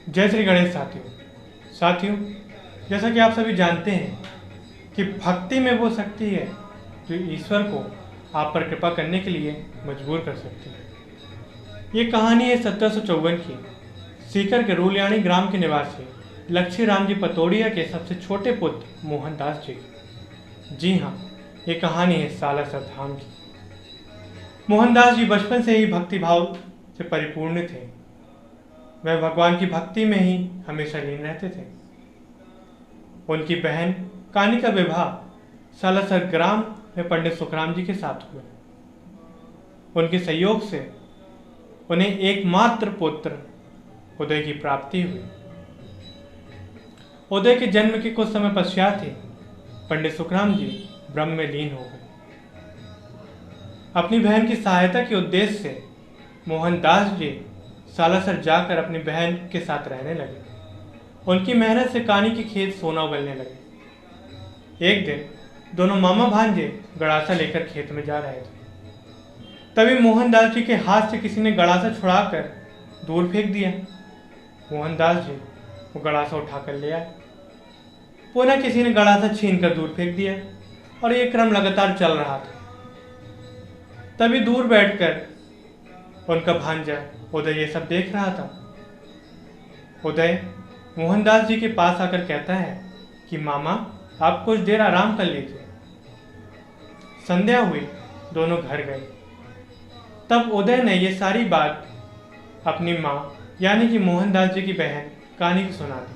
जय श्री गणेश साथियों, जैसा कि आप सभी जानते हैं कि भक्ति में वो शक्ति है जो ईश्वर को आप पर कृपा करने के लिए मजबूर कर सकती है। ये कहानी है 1754 की सीकर के रूलियाणी ग्राम के निवासी लक्ष्मी राम जी पतोड़िया के सबसे छोटे पुत्र मोहनदास जी की। जी हाँ, ये कहानी है सालासर धाम की। मोहनदास जी बचपन से ही भक्ति भाव से परिपूर्ण थे। वह भगवान की भक्ति में ही हमेशा लीन रहते थे। उनकी बहन कानी का विवाह सालासर ग्राम में पंडित सुखराम जी के साथ हुआ। उनके सहयोग से उन्हें एकमात्र पुत्र उदय की प्राप्ति हुई। उदय के जन्म के कुछ समय पश्चात ही पंडित सुखराम जी ब्रह्म में लीन हो गए। अपनी बहन की सहायता के उद्देश्य से मोहनदास जी सालासर जाकर अपनी बहन के साथ रहने लगे। उनकी मेहनत से कानी के खेत सोना उगलने लगे। एक दिन दोनों मामा भांजे गड़ासा लेकर खेत में जा रहे थे। तभी मोहनदास जी के हाथ से किसी ने गड़ासा छुड़ाकर दूर फेंक दिया। मोहनदास जी वो गड़ासा उठाकर ले आए। पुनः किसी ने गड़ासा छीनकर दूर फेंक दिया और ये क्रम लगातार चल रहा था। तभी दूर बैठकर उनका भांजा उदय ये सब देख रहा था। उदय मोहनदास जी के पास आकर कहता है कि मामा, आप कुछ देर आराम कर लीजिए। संध्या हुई, दोनों घर गए। तब उदय ने ये सारी बात अपनी माँ यानी कि मोहनदास जी की बहन कानी को सुना दी।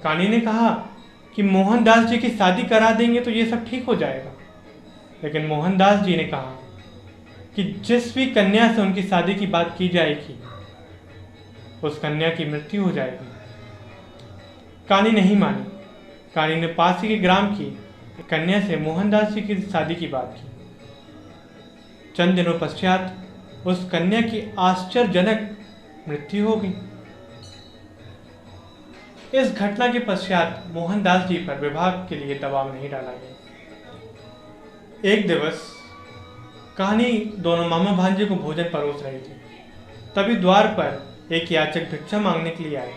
कानी ने कहा कि मोहनदास जी की शादी करा देंगे तो ये सब ठीक हो जाएगा। लेकिन मोहनदास जी ने कहा कि जिस भी कन्या से उनकी शादी की बात की जाएगी उस कन्या की मृत्यु हो जाएगी। कानी नहीं मानी। कानी ने पास ही के ग्राम की कन्या से मोहनदास जी की शादी की बात की। चंद दिनों पश्चात उस कन्या की आश्चर्यजनक मृत्यु हो गई। इस घटना के पश्चात मोहनदास जी पर विवाह के लिए दबाव नहीं डाला गया। एक दिवस कहानी दोनों मामा भांजे को भोजन परोस रही थी। तभी द्वार पर एक याचक भिक्षा मांगने के लिए आए।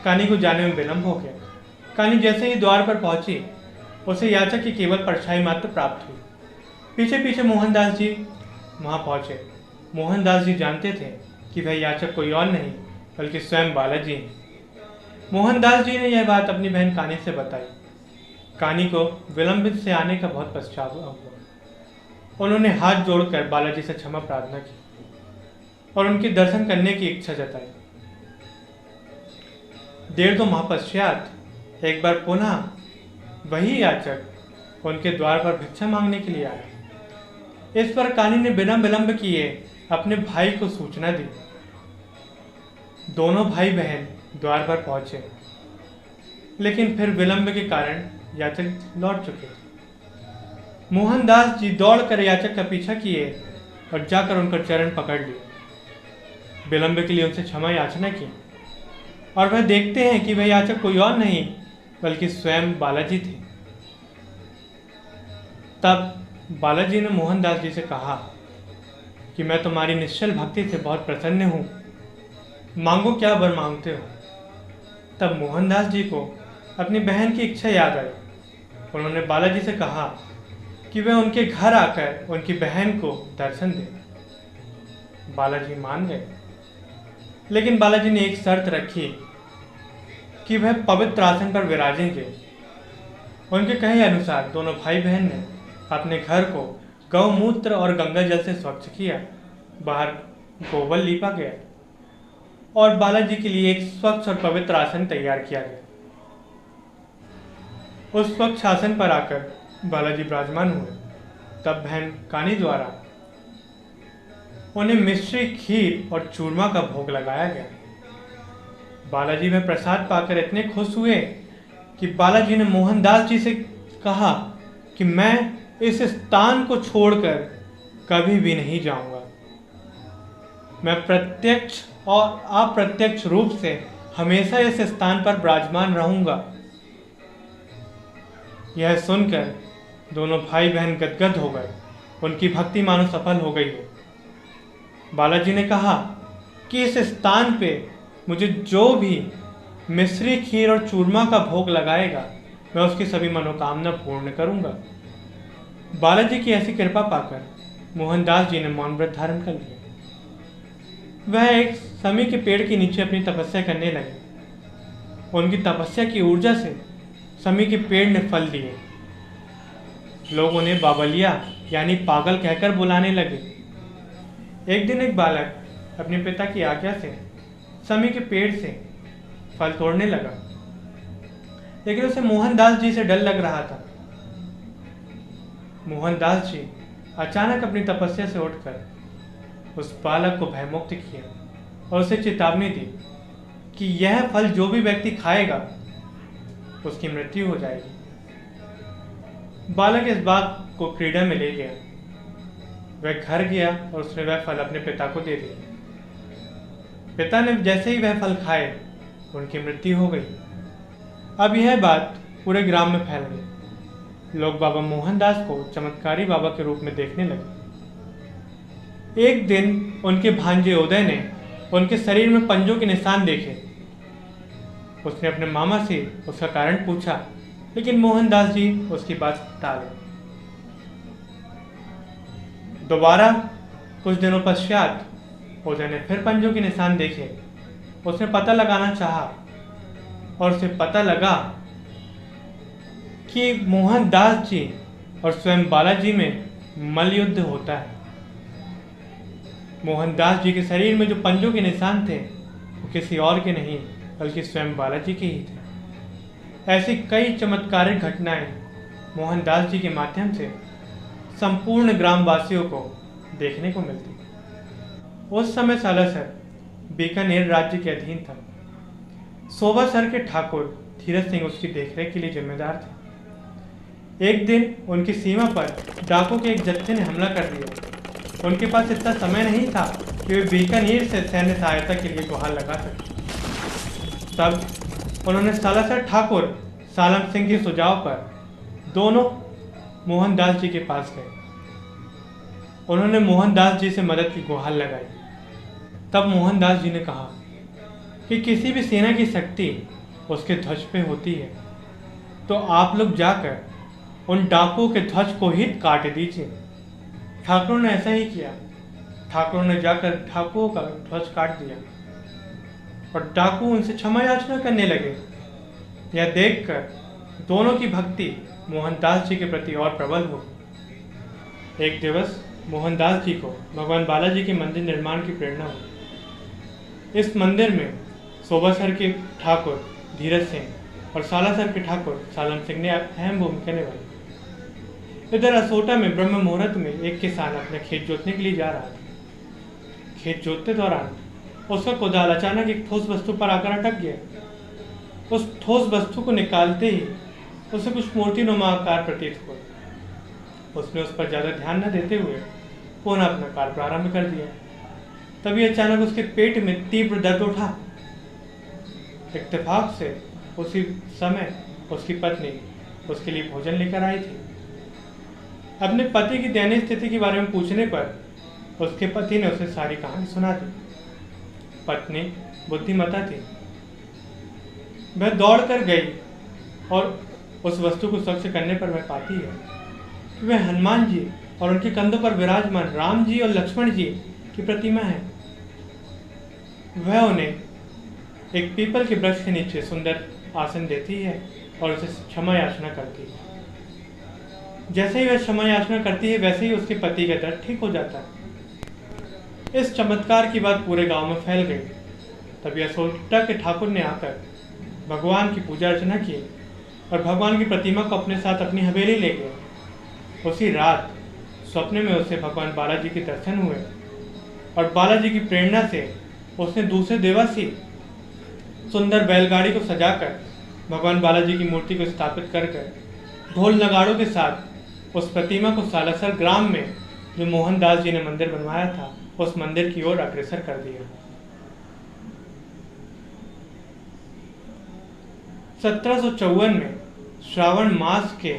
कानी को जाने में विलंब हो गया। कानी जैसे ही द्वार पर पहुंची उसे याचक की केवल परछाई मात्र प्राप्त हुई। पीछे पीछे मोहनदास जी वहां पहुंचे। मोहनदास जी जानते थे कि वह याचक कोई और नहीं बल्कि स्वयं बालाजी हैं। मोहनदास जी ने यह बात अपनी बहन कानी से बताई। कानी को विलंबित से आने का बहुत पश्चाताप हुआ। उन्होंने हाथ जोड़कर बालाजी से क्षमा प्रार्थना की और उनके दर्शन करने की इच्छा जताई। डेढ़ दो माह पश्चात एक बार पुनः वही याचक उनके द्वार पर भिक्षा मांगने के लिए आया। इस पर कानी ने बिना विलंब किए अपने भाई को सूचना दी। दोनों भाई बहन द्वार पर पहुंचे, लेकिन फिर विलंब के कारण याचक लौट चुके थे। मोहनदास जी दौड़कर याचक का पीछा किए और जाकर उनका चरण पकड़ लिए। विलंब के लिए उनसे क्षमा याचना की और वह देखते हैं कि वह याचक कोई और नहीं बल्कि स्वयं बालाजी थे। तब बालाजी ने मोहनदास जी से कहा कि मैं तुम्हारी निश्चल भक्ति से बहुत प्रसन्न हूँ, मांगो क्या वर मांगते हो। तब मोहनदास जी को अपनी बहन की इच्छा याद आई। उन्होंने बालाजी से कहा कि वह उनके घर आकर उनकी बहन को दर्शन दे। बालाजी मान गए, लेकिन बालाजी ने एक शर्त रखी कि वह पवित्र आसन पर विराजेंगे। उनके कहे अनुसार दोनों भाई बहन ने अपने घर को गौमूत्र और गंगा जल से स्वच्छ किया। बाहर गोबर लीपा गया और बालाजी के लिए एक स्वच्छ और पवित्र आसन तैयार किया गया। उस स्वच्छ आसन पर आकर बालाजी विराजमान हुए। तब बहन कानी द्वारा उन्हें मिश्री, खीर और चूरमा का भोग लगाया गया। बालाजी में प्रसाद पाकर इतने खुश हुए कि बालाजी ने मोहनदास जी से कहा कि मैं इस स्थान को छोड़कर कभी भी नहीं जाऊंगा। मैं प्रत्यक्ष और अप्रत्यक्ष रूप से हमेशा इस स्थान पर विराजमान रहूंगा। यह सुनकर दोनों भाई बहन गदगद हो गए। उनकी भक्ति मानो सफल हो गई हो। बालाजी ने कहा कि इस स्थान पे मुझे जो भी मिश्री खीर और चूरमा का भोग लगाएगा मैं उसकी सभी मनोकामना पूर्ण करूंगा। बालाजी की ऐसी कृपा पाकर मोहनदास जी ने मौन व्रत धारण कर लिया। वह एक समी के पेड़ के नीचे अपनी तपस्या करने लगे। उनकी तपस्या की ऊर्जा से समी के पेड़ ने फल दिए। लोग उन्हें बाबलिया यानी पागल कहकर बुलाने लगे। एक दिन एक बालक अपने पिता की आज्ञा से समी के पेड़ से फल तोड़ने लगा, लेकिन उसे मोहनदास जी से डर लग रहा था। मोहनदास जी अचानक अपनी तपस्या से उठकर उस बालक को भयमुक्त किया और उसे चेतावनी दी कि यह फल जो भी व्यक्ति खाएगा उसकी मृत्यु हो जाएगी। बालक इस बात को क्रीड़ा में ले गया। वह घर गया और उसने वह फल अपने पिता को दे दिया। पिता ने जैसे ही वह फल खाए उनकी मृत्यु हो गई। अब यह बात पूरे ग्राम में फैल गई। लोग बाबा मोहनदास को चमत्कारी बाबा के रूप में देखने लगे। एक दिन उनके भांजे उदय ने उनके शरीर में पंजों के निशान देखे। उसने अपने मामा से उसका कारण पूछा, लेकिन मोहनदास जी उसकी बात टाले। दोबारा कुछ दिनों पश्चात उदय ने फिर पंजों के निशान देखे। उसने पता लगाना चाहा और उसे पता लगा कि मोहनदास जी और स्वयं बालाजी में मल्लयुद्ध होता है। मोहनदास जी के शरीर में जो पंजों के निशान थे वो किसी और के नहीं बल्कि स्वयं बालाजी के ही थे। ऐसी कई चमत्कारिक घटनाएं मोहनदास जी के माध्यम से संपूर्ण ग्रामवासियों को देखने को मिलती। उस समय सालासर बीकानेर राज्य के अधीन था। सोबासर के ठाकुर धीरज सिंह उसकी देखरेख के लिए जिम्मेदार थे। एक दिन उनकी सीमा पर डाकुओं के एक जत्थे ने हमला कर दिया। उनके पास इतना समय नहीं था कि वे बीकानेर से सैन्य सहायता के लिए गुहार लगा सके। तब उन्होंने सालासर ठाकुर सालम सिंह के सुझाव पर दोनों मोहनदास जी के पास गए। उन्होंने मोहनदास जी से मदद की गुहार लगाई। तब मोहनदास जी ने कहा कि किसी भी सेना की शक्ति उसके ध्वज पे होती है, तो आप लोग जाकर उन डाकुओं के ध्वज को ही काट दीजिए। ठाकुरों ने ऐसा ही किया। ठाकुरों ने जाकर डाकुओं का ध्वज काट दिया और डाकू उनसे क्षमा याचना करने लगे। यह देखकर दोनों की भक्ति मोहनदास जी के प्रति और प्रबल हो गई। एक दिवस मोहनदास जी को भगवान बालाजी के मंदिर निर्माण की प्रेरणा हुई। इस मंदिर में सोबासर के ठाकुर धीरज सिंह और सालासर के ठाकुर सालम सिंह ने अहम भूमिका निभाई। इधर असोटा में ब्रह्म मुहूर्त में एक किसान अपने खेत जोतने के लिए जा रहा था। खेत जोतते दौरान उसका कुदाल अचानक एक ठोस वस्तु पर आकर अटक गया। उस ठोस वस्तु को निकालते ही उसे कुछ मूर्तिनुमा आकार प्रतीत हुआ। उसने उस पर ज्यादा ध्यान न देते हुए पुनः अपना कार्य प्रारंभ कर दिया। तभी अचानक उसके पेट में तीव्र दर्द उठा। इत्तेफाक से उसी समय उसकी पत्नी उसके लिए भोजन लेकर आई थी। अपने पति की दयनीय स्थिति के बारे में पूछने पर उसके पति ने उसे सारी कहानी सुना दी। पत्नी बुद्धिमता थी। वह दौड़ कर गई और उस वस्तु को स्वच्छ करने पर वह पाती है कि वह हनुमान जी और उनके कंधों पर विराजमान राम जी और लक्ष्मण जी की प्रतिमा है। वह उन्हें एक पीपल के वृक्ष के नीचे सुंदर आसन देती है और उसे क्षमा याचना करती है। जैसे ही वह क्षमा याचना करती है वैसे ही उसके पति का दर्द ठीक हो जाता है। इस चमत्कार की बात पूरे गांव में फैल गई। तभी असोटा के ठाकुर ने आकर भगवान की पूजा अर्चना की और भगवान की प्रतिमा को अपने साथ अपनी हवेली ले गए। उसी रात स्वप्न में उसे भगवान बालाजी के दर्शन हुए और बालाजी की प्रेरणा से उसने दूसरे देवासी सुंदर बैलगाड़ी को सजाकर भगवान बालाजी की मूर्ति को स्थापित कर ढोल नगाड़ों के साथ उस प्रतिमा को सालासर ग्राम में जो मोहनदास जी ने मंदिर बनवाया था उस मंदिर की ओर अग्रसर कर दिया। 1754 में श्रावण मास के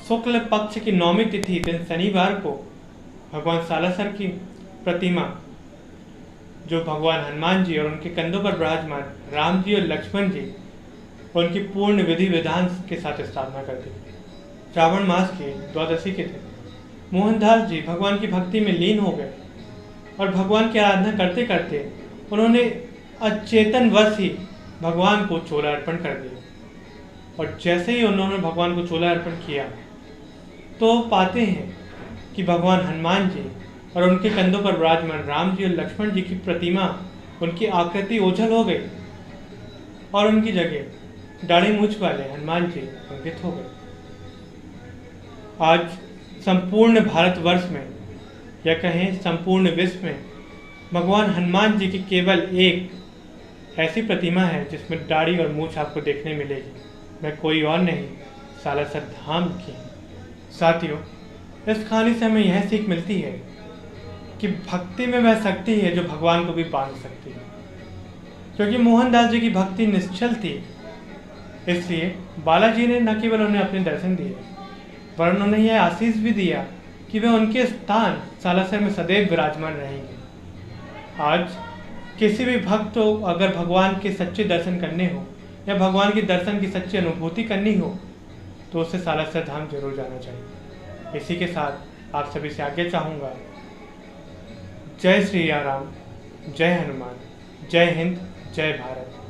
शुक्ल पक्ष की 9वीं तिथि दिन शनिवार को भगवान सालासर की प्रतिमा जो भगवान हनुमान जी और उनके कंधों पर विराजमान राम जी और लक्ष्मण जी उनकी पूर्ण विधि विधान के साथ स्थापना कर दी। श्रावण मास की द्वादशी के दिन मोहनदास जी भगवान की भक्ति में लीन हो गए और भगवान की आराधना करते करते उन्होंने अचेतन वश ही भगवान को चोला अर्पण कर दिया। और जैसे ही उन्होंने भगवान को चोला अर्पण किया तो पाते हैं कि भगवान हनुमान जी और उनके कंधों पर विराजमान राम जी और लक्ष्मण जी की प्रतिमा, उनकी आकृति ओझल हो गई और उनकी जगह दाढ़ी मूंछ वाले हनुमान जी अंकित हो गए। आज संपूर्ण भारतवर्ष में या कहें संपूर्ण विश्व में भगवान हनुमान जी की केवल एक ऐसी प्रतिमा है जिसमें दाढ़ी और मूंछ आपको देखने मिलेगी, वह कोई और नहीं, सालासर धाम की है। साथियों, इस कहानी से हमें यह सीख मिलती है कि भक्ति में वह शक्ति है जो भगवान को भी बांध सकती है। क्योंकि मोहनदास जी की भक्ति निश्चल थी, इसलिए बालाजी ने न केवल उन्हें अपने दर्शन दिए वरन उन्हें यह आशीष भी दिया कि वे उनके स्थान सालासर में सदैव विराजमान रहेंगे। आज किसी भी भक्त को अगर भगवान के सच्चे दर्शन करने हो या भगवान के दर्शन की सच्ची अनुभूति करनी हो तो उसे सालासर धाम जरूर जाना चाहिए। इसी के साथ आप सभी से आज्ञा चाहूँगा। जय श्री राम, जय हनुमान, जय हिंद, जय भारत।